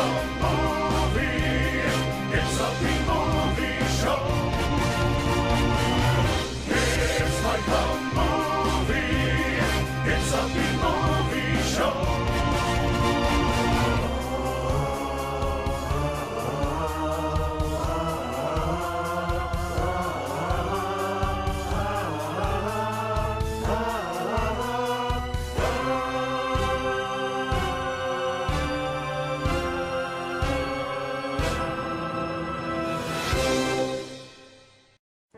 a movie. It's a B-movie show. It's like a movie. It's a B-movie show.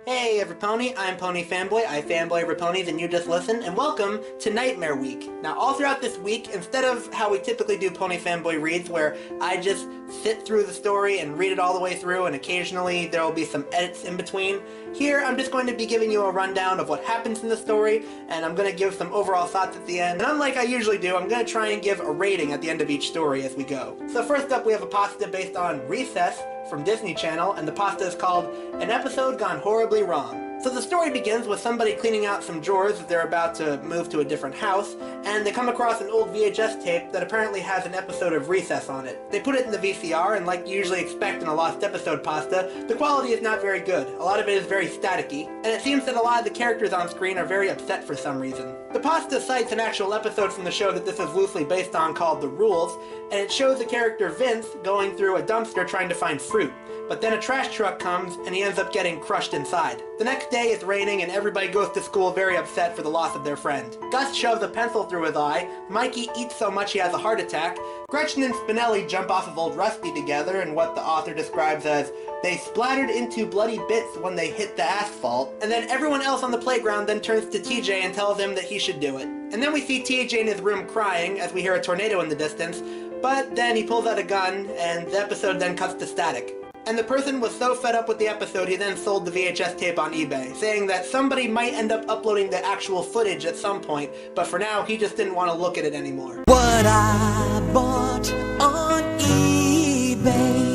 Hey everypony, I'm PonyFanboy, I fanboy over ponies and you just listen, and welcome to Nightmare Week. Now all throughout this week, instead of how we typically do PonyFanboy reads where I just sit through the story and read it all the way through and occasionally there will be some edits in between, here I'm just going to be giving you a rundown of what happens in the story and I'm going to give some overall thoughts at the end. And unlike I usually do, I'm going to try and give a rating at the end of each story as we go. So first up we have a pasta based on Recess from Disney Channel, and the pasta is called An Episode Gone Horribly Wrong. So the story begins with somebody cleaning out some drawers as they're about to move to a different house, and they come across an old VHS tape that apparently has an episode of Recess on it. They put it in the VCR, and like you usually expect in a lost episode pasta, the quality is not very good. A lot of it is very staticky, and it seems that a lot of the characters on screen are very upset for some reason. The pasta cites an actual episode from the show that this is loosely based on called The Rules, and it shows the character Vince going through a dumpster trying to find fruit. But then a trash truck comes and he ends up getting crushed inside. The next day it's raining and everybody goes to school very upset for the loss of their friend. Gus shoves a pencil through his eye, Mikey eats so much he has a heart attack, Gretchen and Spinelli jump off of old Rusty together in what the author describes as they splattered into bloody bits when they hit the asphalt, and then everyone else on the playground then turns to TJ and tells him that he should do it. And then we see TJ in his room crying as we hear a tornado in the distance, but then he pulls out a gun and the episode then cuts to static. And the person was so fed up with the episode he then sold the VHS tape on eBay, saying that somebody might end up uploading the actual footage at some point, but for now he just didn't want to look at it anymore. What I bought on eBay.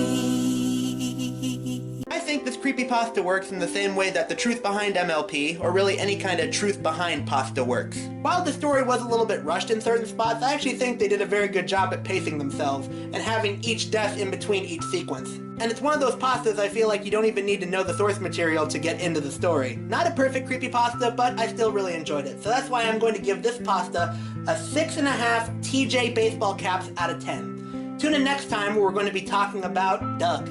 I think this creepypasta works in the same way that the truth behind MLP, or really any kind of truth behind pasta works. While the story was a little bit rushed in certain spots, I actually think they did a very good job at pacing themselves, and having each death in between each sequence. And it's one of those pastas I feel like you don't even need to know the source material to get into the story. Not a perfect creepypasta, but I still really enjoyed it. So that's why I'm going to give this pasta a 6.5 TJ baseball caps out of 10. Tune in next time where we're going to be talking about Doug.